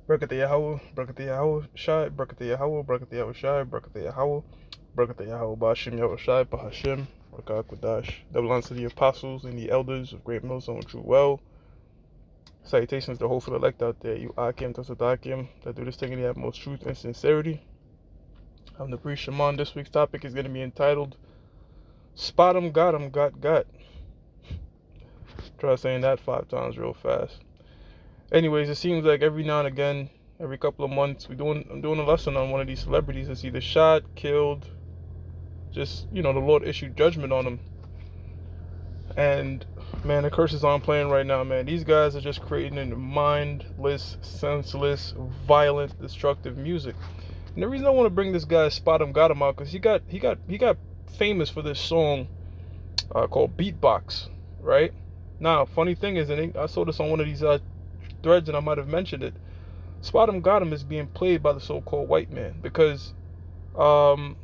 Brakata Yahweh, Brakata Yahweh Shai, Brakata Yahweh, Brakata Yahweh Shai, Brakata Yahweh, Brakata Yahweh Bashim Yahweh Shai, Bahashim, Rakak Qudash. Double honors to the apostles and the elders of Great Millstone True Well. Salutations to hopeful elect out there, you Akim, Tasadakim, that do this thing in the utmost truth and sincerity. I'm the priest Shaman. This week's topic is going to be entitled SpotemGottem Got Got. Try saying that 5 times real fast. Anyways, it seems like every now and again, every couple of months, I'm doing a lesson on one of these celebrities that's either shot, killed, just, the Lord issued judgment on them. And man, the curses on playing right now, man. These guys are just creating mindless, senseless, violent, destructive music. And the reason I want to bring this guy SpotemGottem out, because he got famous for this song called Beatbox, right? Now, funny thing is, and I saw this on one of these threads, and I might have mentioned it. SpotemGottem is being played by the so-called white man because the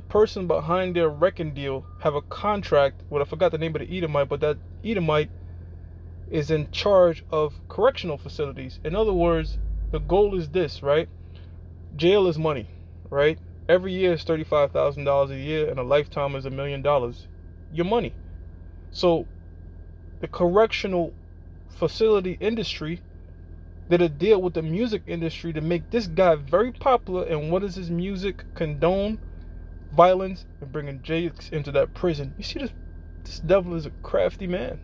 person behind their record deal have a contract with, I forgot the name of the Edomite, but that Edomite is in charge of correctional facilities. In other words, the goal is this, right? Jail is money, right? Every year is $35,000 a year, and a lifetime is $1 million. Your money. So the correctional facility industry did a deal with the music industry to make this guy very popular. And what does his music condone? Violence and bringing Jakes into that prison. You see, this devil is a crafty man.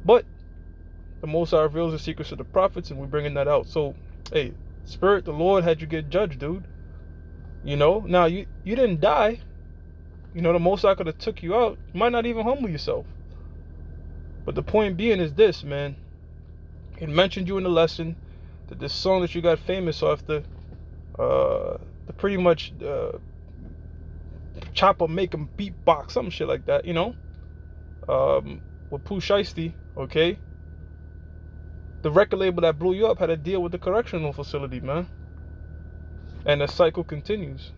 But the Most High reveals the secrets of the prophets, and we're bringing that out. So, hey, Spirit, the Lord had you get judged, dude. Now you didn't die. The Most High could have took you out. You might not even humble yourself. But the point being is this, man. It mentioned you in the lesson that this song that you got famous after, the pretty much chopper make him beatbox, some shit like that, with Pooh Shiesty, okay? The record label that blew you up had a deal with the correctional facility, man. And the cycle continues.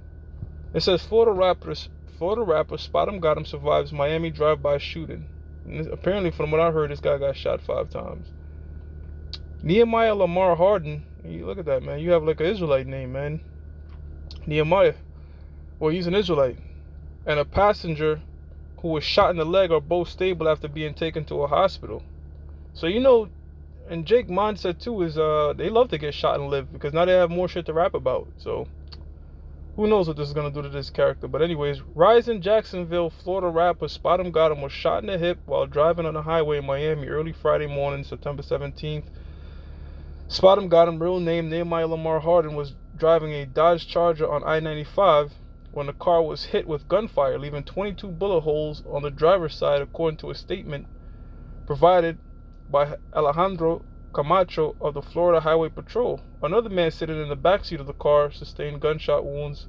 It says Florida rapper SpotemGottem survives Miami drive-by shooting. And apparently, from what I heard, this guy got shot 5 times. Nehemiah Lamar Harden, you look at that, man. You have like an Israelite name, man. Nehemiah. Well, he's an Israelite. And a passenger who was shot in the leg are both stable after being taken to a hospital. So, and Jake mindset too is they love to get shot and live because now they have more shit to rap about. So who knows what this is gonna do to this character. But anyways, rise in Jacksonville, Florida rapper SpotemGottem was shot in the hip while driving on a highway in Miami early Friday morning, September 17th. SpotemGottem, real name Nehemiah Lamar Harden, was driving a Dodge Charger on I-95 when the car was hit with gunfire, leaving 22 bullet holes on the driver's side, according to a statement provided by Alejandro Camacho of the Florida Highway Patrol. Another man sitting in the backseat of the car sustained gunshot wounds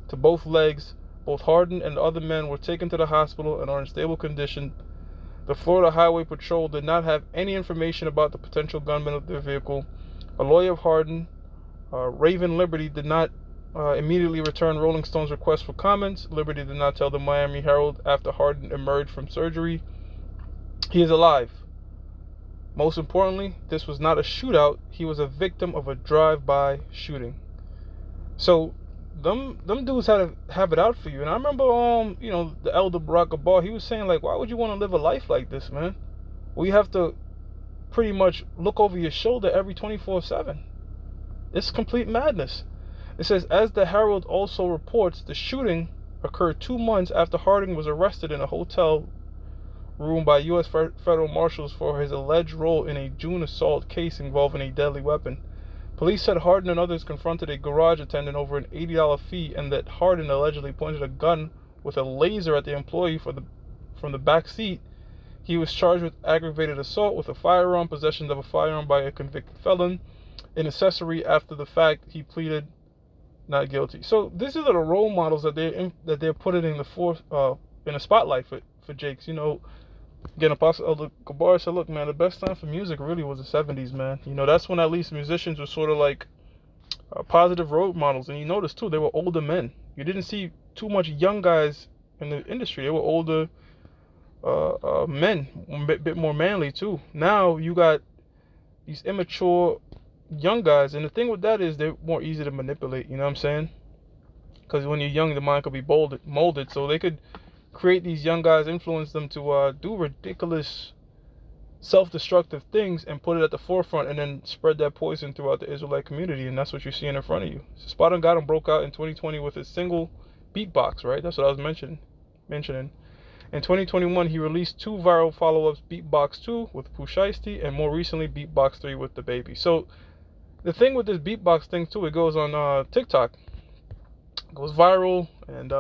to both legs. Both Harden and the other men were taken to the hospital and are in stable condition. The Florida Highway Patrol did not have any information about the potential gunman of their vehicle. A lawyer of Harden, Raven Liberty, did not immediately return Rolling Stone's request for comments. Liberty did not tell the Miami Herald after Harden emerged from surgery. He is alive. Most importantly, this was not a shootout. He was a victim of a drive-by shooting. So, them dudes had to have it out for you. And I remember, the elder Barack Obama, he was saying, like, why would you want to live a life like this, man? Well, you have to pretty much look over your shoulder every 24/7. It's complete madness. It says, as the Herald also reports, the shooting occurred 2 months after Harding was arrested in a hotel room by U.S. federal marshals for his alleged role in a June assault case involving a deadly weapon. Police said Harden and others confronted a garage attendant over an $80 fee, and that Harden allegedly pointed a gun with a laser at the employee from the back seat. He was charged with aggravated assault with a firearm, possession of a firearm by a convicted felon, an accessory. After the fact, he pleaded not guilty. So these are the role models that they're putting in the spotlight for Jakes. Again, Apostle Elder Gabar said, look, man, the best time for music really was the 70s, man. That's when at least musicians were sort of like positive role models. And you notice, too, they were older men. You didn't see too much young guys in the industry. They were older men, a bit more manly, too. Now you got these immature young guys, and the thing with that is they're more easy to manipulate. You know what I'm saying? Because when you're young, the mind could be molded. So they could create these young guys, influence them to do ridiculous, self-destructive things and put it at the forefront, and then spread that poison throughout the Israelite community. And that's what you're seeing in front of you. So SpotemGottem broke out in 2020 with his single Beatbox, right? That's what I was mentioning. In 2021, he released 2 viral follow-ups, Beatbox 2 with Pooh Shiesty, and more recently, Beatbox 3 with the Baby. So the thing with this Beatbox thing too, it goes on TikTok, it goes viral, and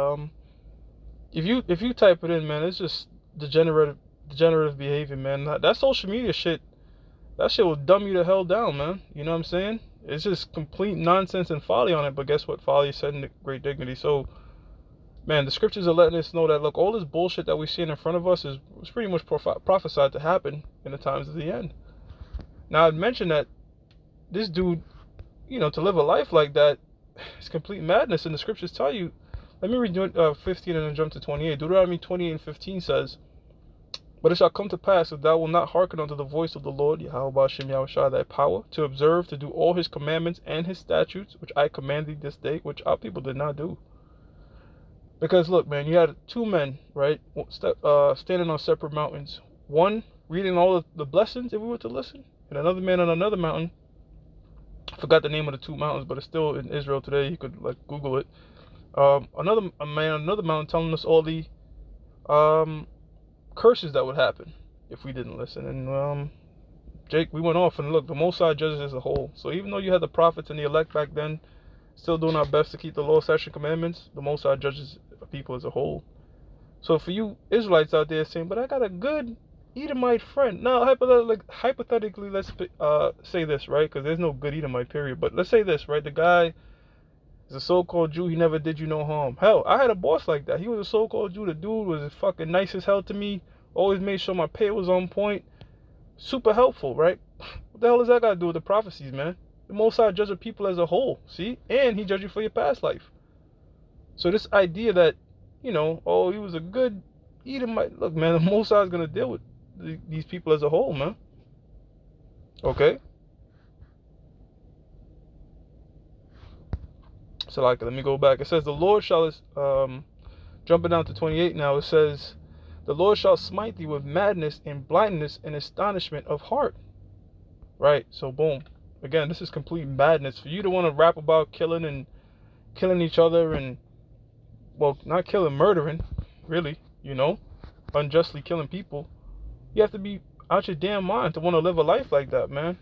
if you type it in, man, it's just degenerative behavior, man. That social media shit, that shit will dumb you the hell down, man. You know what I'm saying? It's just complete nonsense and folly on it. But guess what? Folly is said in great dignity. So, man, the scriptures are letting us know that, look, all this bullshit that we're seeing in front of us was pretty much prophesied to happen in the times of the end. Now, I'd mentioned that this dude, to live a life like that is complete madness. And the scriptures tell you, let me read 15 and then jump to 28. Deuteronomy 28 and 15 says, "But it shall come to pass, if thou wilt not hearken unto the voice of the Lord, Yahweh Bashem Yahushua thy power, to observe, to do all his commandments and his statutes, which I command thee this day," which our people did not do. Because look, man, you had 2 men, right, standing on separate mountains. One reading all of the blessings, if we were to listen, and another man on another mountain. I forgot the name of the 2 mountains, but it's still in Israel today. You could Google it. Another man on another mountain telling us all the curses that would happen if we didn't listen. And Jake, we went off, and look, the Most High judges as a whole. So even though you had the prophets and the elect back then, still doing our best to keep the law, statutes, and commandments, the Most High judges people as a whole. So for you Israelites out there saying, "But I got a good Edomite friend," now hypothetically, let's say this, right? Because there's no good Edomite, period. But let's say this, right? The guy is a so-called Jew. He never did you no harm. Hell, I had a boss like that. He was a so-called Jew. The dude was fucking nice as hell to me. Always made sure my pay was on point. Super helpful, right? What the hell does that got to do with the prophecies, man? The Most High judges people as a whole, see? And he judged you for your past life. So this idea that, he was a good Edomite. Look, man, the Most High is going to deal with these people as a whole, man. Okay? So, let me go back. It says, the Lord shall, jumping down to 28 now, it says, "The Lord shall smite thee with madness and blindness and astonishment of heart." Right? So, boom. Again, this is complete madness. For you to want to rap about killing each other and, well, not killing, murdering, really, unjustly killing people. You have to be out your damn mind to want to live a life like that, man.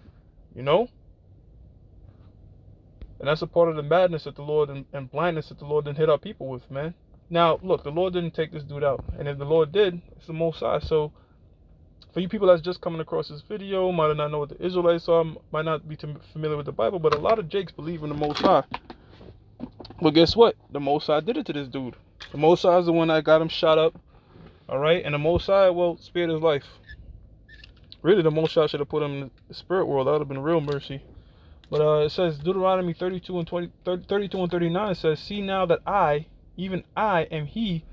And that's a part of the madness that the Lord and blindness that the Lord didn't hit our people with, man. Now, look, the Lord didn't take this dude out. And if the Lord did, it's the Most High. So, for you people that's just coming across this video, might not know what the Israelites are, might not be too familiar with the Bible, but a lot of Jakes believe in the Most High. Well, guess what? The Most High did it to this dude. The Most High is the one that got him shot up. All right? And the Most High, well, spared his life. Really, the Most High should have put him in the spirit world. That would have been real mercy. But it says, Deuteronomy 32 and 39 says, "See now that I, even I, am he,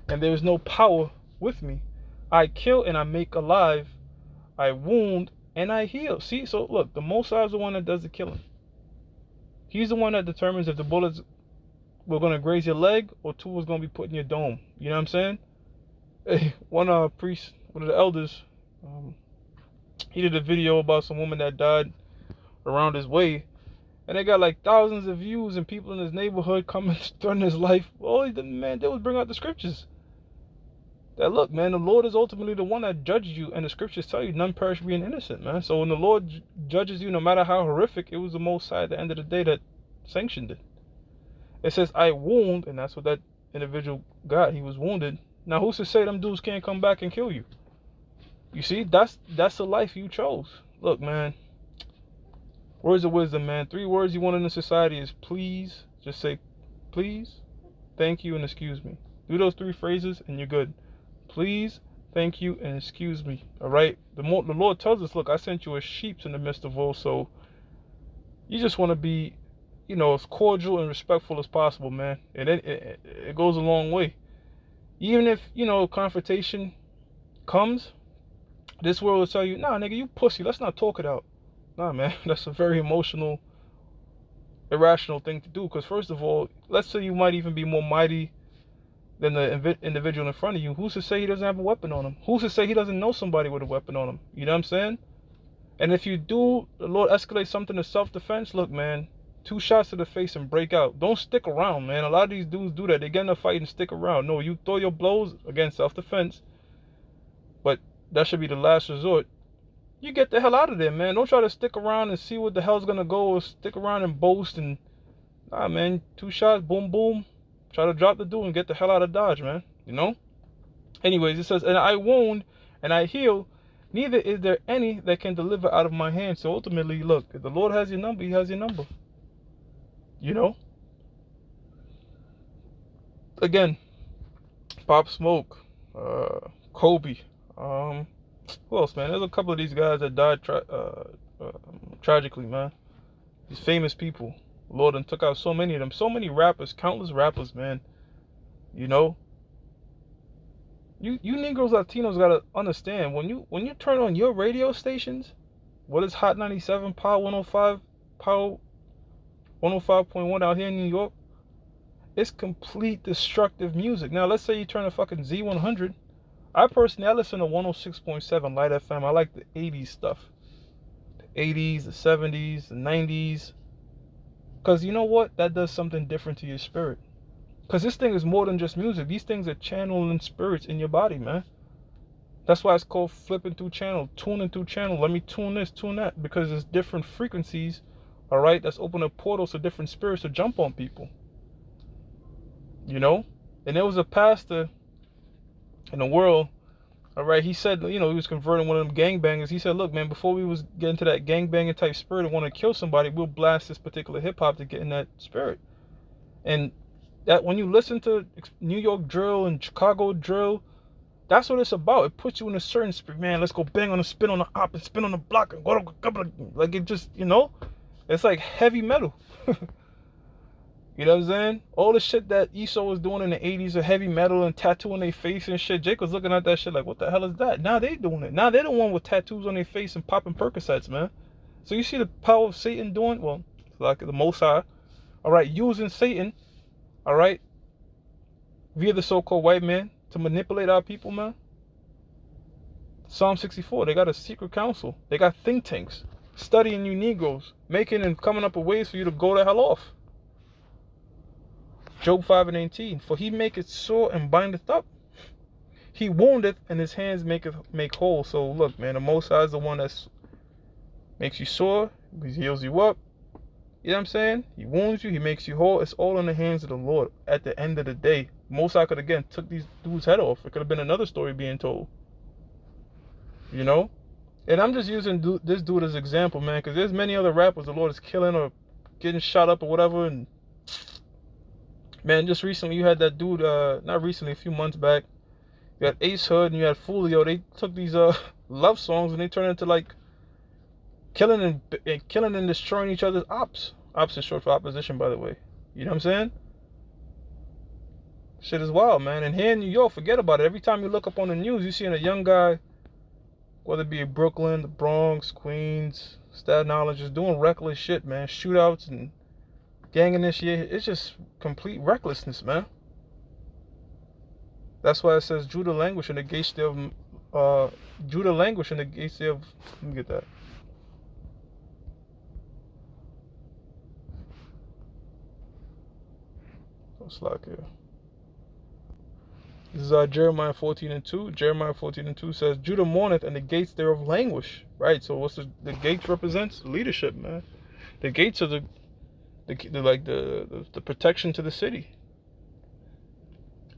and there is no power with me. I kill and I make alive. I wound and I heal." See, so look, the Most High is the one that does the killing. He's the one that determines if the bullets were going to graze your leg or 2 was going to be put in your dome. You know what I'm saying? Hey, one priest, one of the elders, he did a video about some woman that died around his way, and they got thousands of views, and people in his neighborhood coming threatening his life. All he did, man, they would bring out the scriptures. That look, man, the Lord is ultimately the one that judges you, and the scriptures tell you none perish being innocent, man. So when the Lord judges you, no matter how horrific, it was the Most High at the end of the day that sanctioned it. It says, "I wound," and that's what that individual got. He was wounded. Now, who's to say them dudes can't come back and kill you? You see, that's the life you chose. Look, man, words of wisdom, man. 3 words you want in a society is please. Just say please, thank you, and excuse me. Do those 3 phrases, and you're good. Please, thank you, and excuse me. All right? The Lord tells us, look, I sent you as sheep in the midst of wolves, so you just want to be, as cordial and respectful as possible, man. And it goes a long way. Even if, confrontation comes, this world will tell you, "Nah, nigga, you pussy. Let's not talk it out. Nah, man, that's a very emotional, irrational thing to do. Because first of all, let's say you might even be more mighty than the individual in front of you. Who's to say he doesn't have a weapon on him? Who's to say he doesn't know somebody with a weapon on him? You know what I'm saying? And if you do, the Lord escalate something to self-defense, look, man, 2 shots to the face and break out. Don't stick around, man. A lot of these dudes do that. They get in a fight and stick around. No, you throw your blows, again, self-defense. But that should be the last resort. You get the hell out of there, man. Don't try to stick around and see what the hell's gonna go, or stick around and boast. And nah, man, 2 shots, boom, boom. Try to drop the dude and get the hell out of Dodge, man. You know? Anyways, it says, and I wound and I heal. Neither is there any that can deliver out of my hand. So ultimately, look, if the Lord has your number, he has your number. You know? Again, Pop Smoke, Kobe. Who else, man? There's a couple of these guys that died tragically, man. These famous people. Lord and took out so many of them. So many rappers, countless rappers, man. You know? You Negroes, Latinos gotta understand, when you turn on your radio stations, what is Hot 97, Power 105, Power 105.1 out here in New York, it's complete destructive music. Now let's say you turn a fucking Z100. I listen to 106.7 Light FM. I like the 80s stuff. The 80s, the 70s, the 90s. Because you know what? That does something different to your spirit. Because this thing is more than just music. These things are channeling spirits in your body, man. That's why it's called flipping through channel, tuning through channel. Let me tune this, tune that. Because there's different frequencies, all right, that's open up portals to different spirits to jump on people. You know? And there was a pastor in the world, all right, he said, you know, he was converting one of them gangbangers. He said, look, man, before we was getting to that gangbanging type spirit and want to kill somebody, we'll blast this particular hip-hop to get in that spirit. And that when you listen to New York drill and Chicago drill, that's what it's about. It puts you in a certain spirit. Man, let's go bang on the spin on the op and spin on the block and go like it just, you know, it's like heavy metal. You know what I'm saying? All the shit that ESO was doing in the 80s of heavy metal and tattooing their face and shit. Jake was looking at that shit like, what the hell is that? Now they doing it. Now they're the one with tattoos on their face and popping Percocets, man. So you see the power of Satan doing, well, like the Most High, all right, using Satan, all right, via the so-called white man to manipulate our people, man. Psalm 64, they got a secret council. They got think tanks studying you Negroes, making and coming up with ways for you to go the hell off. Job 5:18, for he maketh sore and bindeth up. He woundeth and his hands make whole. So look, man, the Most High is the one that makes you sore, he heals you up. You know what I'm saying? He wounds you, he makes you whole. It's all in the hands of the Lord. At the end of the day, Most High could again took these dudes' head off. It could have been another story being told. You know? And I'm just using this dude as an example, man, because there's many other rappers the Lord is killing or getting shot up or whatever. And man, just recently you had that dude, not recently, a few months back, you had Ace Hood and you had Foolio. They took these love songs and they turned into like killing and destroying each other's ops. Ops is short for opposition, by the way. You know what I'm saying? Shit is wild, man. And here in New York, forget about it. Every time you look up on the news, you see a young guy, whether it be in Brooklyn, the Bronx, Queens, Staten Island, just doing reckless shit, man. Shootouts and gang initiation. It's just complete recklessness, man. That's why it says Judah languish in the gates thereof. Judah languish in the gates thereof. Let me get that. What's like here? This is Jeremiah 14:2. Jeremiah 14:2 says, Judah mourneth and the gates thereof languish. Right. So what's the gates represents? Leadership, man. The gates are the protection to the city.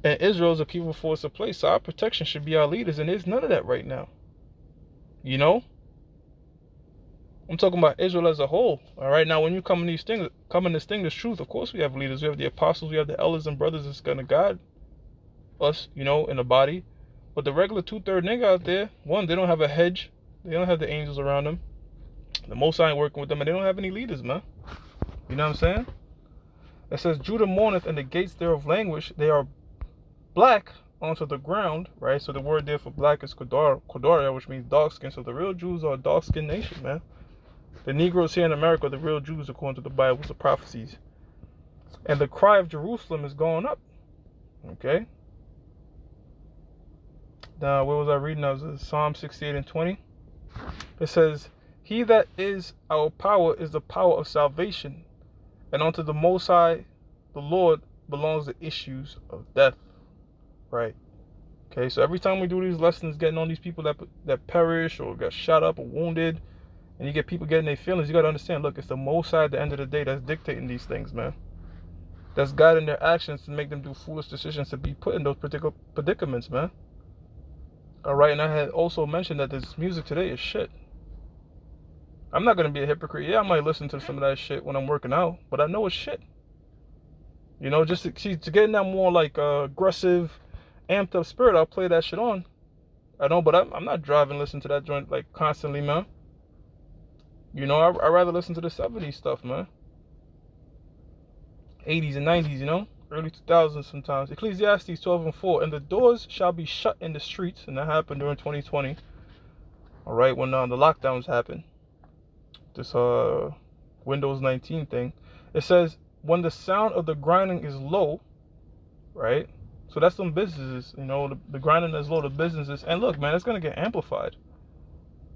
And Israel is a people force of place. So our protection should be our leaders, and there's none of that right now. You know? I'm talking about Israel as a whole. All right. Now, when you come in this thing, this truth, of course we have leaders. We have the apostles, we have the elders and brothers that's gonna guide us, you know, in the body. But the regular 2/3 nigga out there, one, they don't have a hedge. They don't have the angels around them. The Most High ain't working with them, and they don't have any leaders, man. You know what I'm saying? It says, Judah mourneth and the gates thereof languish. They are black onto the ground, right? So the word there for black is Kodaria, which means dark skin. So the real Jews are a dark skinned nation, man. The Negroes here in America are the real Jews according to the Bible, the prophecies. And the cry of Jerusalem is going up. Okay? Now, where was I reading? That was Psalm 68 and 20. It says, He that is our power is the power of salvation, and unto the Most High, the Lord, belongs the issues of death. Right? Okay, so every time we do these lessons, getting on these people that perish or got shot up or wounded, and you get people getting their feelings, you got to understand, look, it's the Most High at the end of the day that's dictating these things, man. That's guiding their actions to make them do foolish decisions to be put in those particular predicaments, man. All right, and I had also mentioned that this music today is shit. I'm not going to be a hypocrite. Yeah, I might listen to some of that shit when I'm working out, but I know it's shit. You know, just to get in that more like aggressive, amped up spirit, I'll play that shit on. I know, but I'm not driving listening to that joint like constantly, man. You know, I'd rather listen to the 70s stuff, man. 80s and 90s, you know, early 2000s sometimes. Ecclesiastes 12 and 4, and the doors shall be shut in the streets, and that happened during 2020. All right, when the lockdowns happened, this Windows 19 thing. It says when the sound of the grinding is low, right? So that's some businesses, you know, the grinding is low, the businesses, and look, man, it's gonna get amplified.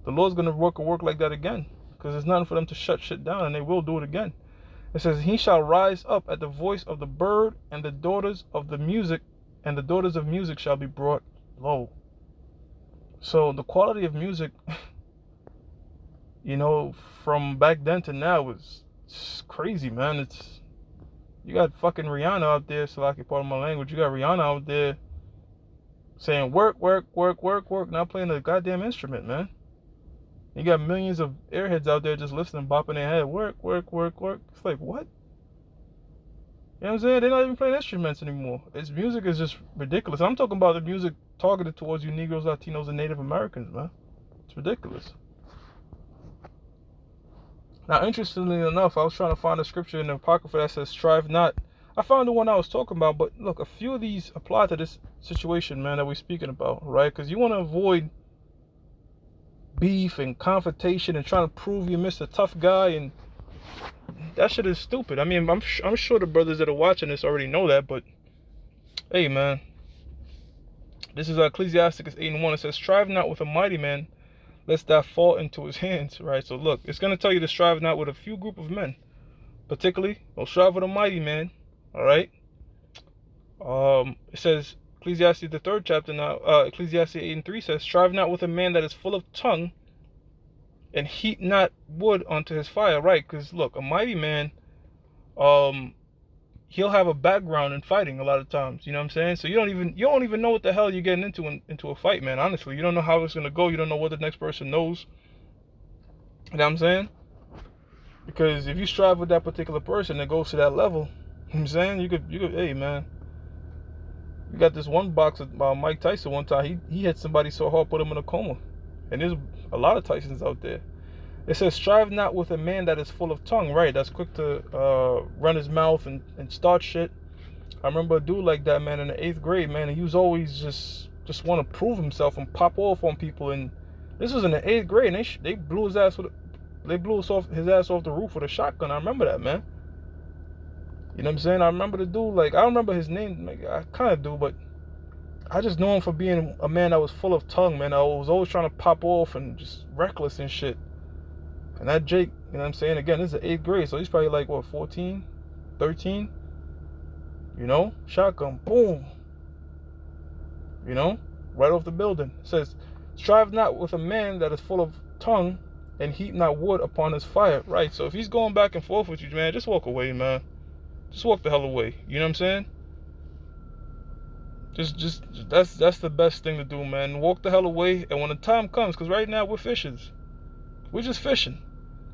The Lord's gonna work like that again, because there's nothing for them to shut shit down, and they will do it again. It says, He shall rise up at the voice of the bird, and the daughters of the music, and the daughters of music shall be brought low. So the quality of music, you know, from back then to now is crazy, man. You got fucking Rihanna out there, so like part of my language. You got Rihanna out there saying work, work, work, work, work, not playing a goddamn instrument, man. You got millions of airheads out there just listening, bopping their head, work, work, work, work. It's like, what? You know what I'm saying? They're not even playing instruments anymore. Its music is just ridiculous. I'm talking about the music targeted towards you Negroes, Latinos, and Native Americans, man. It's ridiculous. Now, interestingly enough, I was trying to find a scripture in the Apocrypha that says, strive not. I found the one I was talking about, but look, a few of these apply to this situation, man, that we're speaking about, right? Because you want to avoid beef and confrontation and trying to prove you're Mr. Tough Guy, and that shit is stupid. I mean, I'm sure the brothers that are watching this already know that, but hey, man, this is Ecclesiastes 8 and 1. It says, strive not with a mighty man, lest thou fall into his hands, right? So look, it's going to tell you to strive not with a few group of men, particularly, don't strive with a mighty man, all right? It says, Ecclesiastes, the 3rd chapter now, Ecclesiastes 8 and 3 says, strive not with a man that is full of tongue, and heat not wood unto his fire, right? Because look, a mighty man, he'll have a background in fighting a lot of times, you know what I'm saying? So you don't even know what the hell you're getting into a fight, man. Honestly, you don't know how it's gonna go. You don't know what the next person knows. You know what I'm saying? Because if you strive with that particular person that goes to that level, you know what I'm saying, you could, hey, man. You got this one boxer, Mike Tyson, one time, he hit somebody so hard, put him in a coma. And there's a lot of Tysons out there. It says, strive not with a man that is full of tongue, right? That's quick to run his mouth and start shit. I remember a dude like that, man, in the 8th grade, man, and he was always just want to prove himself and pop off on people. And this was in the 8th grade, and they blew his ass his ass off the roof with a shotgun. I remember that, man. You know what I'm saying? I remember the dude, like, I don't remember his name. Like, I kind of do, but I just know him for being a man that was full of tongue, man. I was always trying to pop off and just reckless and shit. And that Jake, you know what I'm saying? Again, this is the 8th grade, so he's probably like, what, 14, 13? You know? Shotgun, boom. You know? Right off the building. It says, strive not with a man that is full of tongue, and heat not wood upon his fire. Right, so if he's going back and forth with you, man, just walk away, man. Just walk the hell away. You know what I'm saying? Just that's the best thing to do, man. Walk the hell away. And when the time comes, because right now we're fishers, we're just fishing.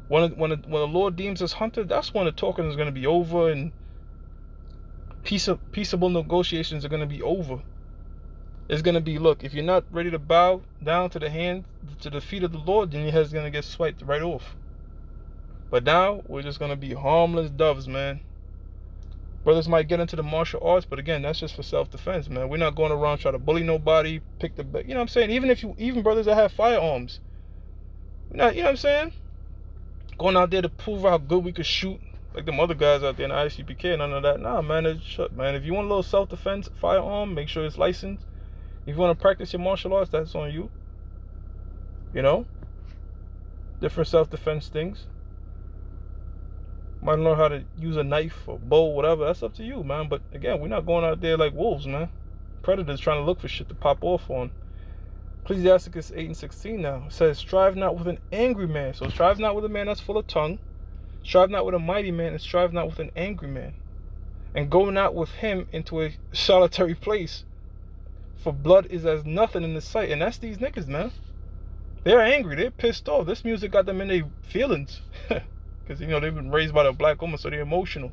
When the Lord deems us hunted, that's when the talking is going to be over, and peaceable negotiations are going to be over. It's going to be, look, if you're not ready to bow down to the feet of the Lord, then your head's going to get swiped right off. But now we're just going to be harmless doves, man. Brothers might get into the martial arts, but again, that's just for self-defense, man. We're not going around trying to bully nobody, you know what I'm saying? Even brothers that have firearms, you know what I'm saying? Going out there to prove how good we could shoot, like them other guys out there in the ICPK, none of that. Nah, man, man. If you want a little self-defense firearm, make sure it's licensed. If you want to practice your martial arts, that's on you. You know, different self-defense things. Might learn how to use a knife or bow, whatever. That's up to you, man. But again, we're not going out there like wolves, man. Predators trying to look for shit to pop off on. Ecclesiasticus 8:16 now. It says, strive not with an angry man. So strive not with a man that's full of tongue. Strive not with a mighty man, and strive not with an angry man. And go not with him into a solitary place. For blood is as nothing in the sight. And that's these niggas, man. They're angry. They're pissed off. This music got them in their feelings. Because, you know, they've been raised by a black woman, so they're emotional.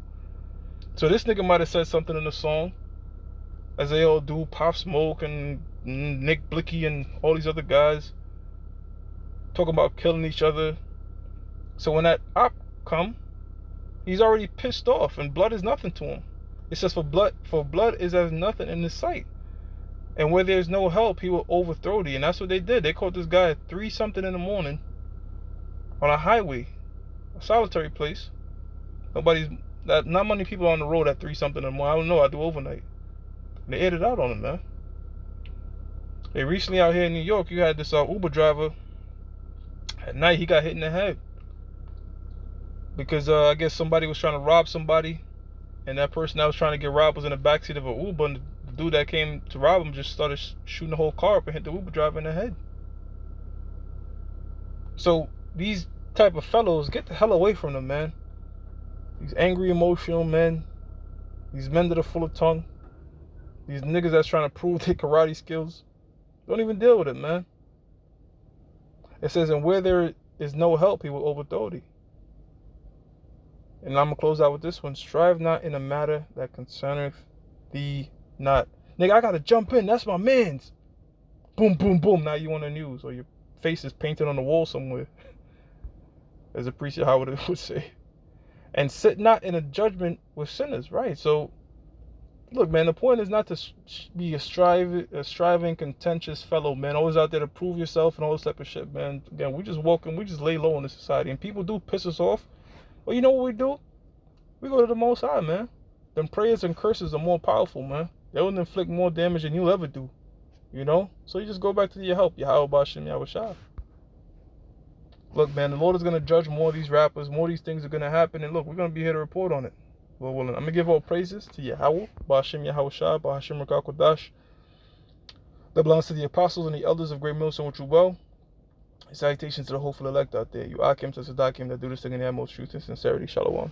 So this nigga might have said something in the song, as they all do, Pop Smoke and Nick Blicky and all these other guys, talking about killing each other. So when that op come, he's already pissed off, and blood is nothing to him. It says, for blood is as nothing in his sight. And where there's no help, he will overthrow thee. And that's what they did. They caught this guy at 3-something in the morning on a highway, a solitary place. Not many people on the road at 3-something in the morning. I don't know, I do overnight. And they aired it out on him, man. Hey, recently out here in New York, you had this Uber driver. At night, he got hit in the head. Because I guess somebody was trying to rob somebody. And that person that was trying to get robbed was in the backseat of an Uber. And the dude that came to rob him just started shooting the whole car up and hit the Uber driver in the head. So these type of fellows, get the hell away from them, man. These angry, emotional men. These men that are full of tongue. These niggas that's trying to prove their karate skills. Don't even deal with it, man. It says, and where there is no help, he will overthrow thee. And I'm going to close out with this one. Strive not in a matter that concerneth thee not. Nigga, I got to jump in. That's my man's. Boom, boom, boom. Now you on the news. Or your face is painted on the wall somewhere. As a preacher Howard would say. And sit not in a judgment with sinners. Right. So, look, man, the point is not to be a striving, contentious fellow, man. Always out there to prove yourself and all this type of shit, man. Again, we just lay low in this society. And people do piss us off. Well, you know what we do? We go to the Most High, man. Them prayers and curses are more powerful, man. They will inflict more damage than you'll ever do. You know? So you just go back to your help. Yahweh Bashim Yahweh Shah. Look, man, the Lord is going to judge more of these rappers. More of these things are going to happen. And look, we're going to be here to report on it. Lord willing. I'm going to give all praises to Yahweh Bashim Yahweh Shah, Bahashim Rakah Kodash. That belongs to the apostles and the elders of Great Millstone, which you well. Salutations to the hopeful elect out there. You Akim to Sadakim that do this thing in the utmost truth and sincerity. Shalom.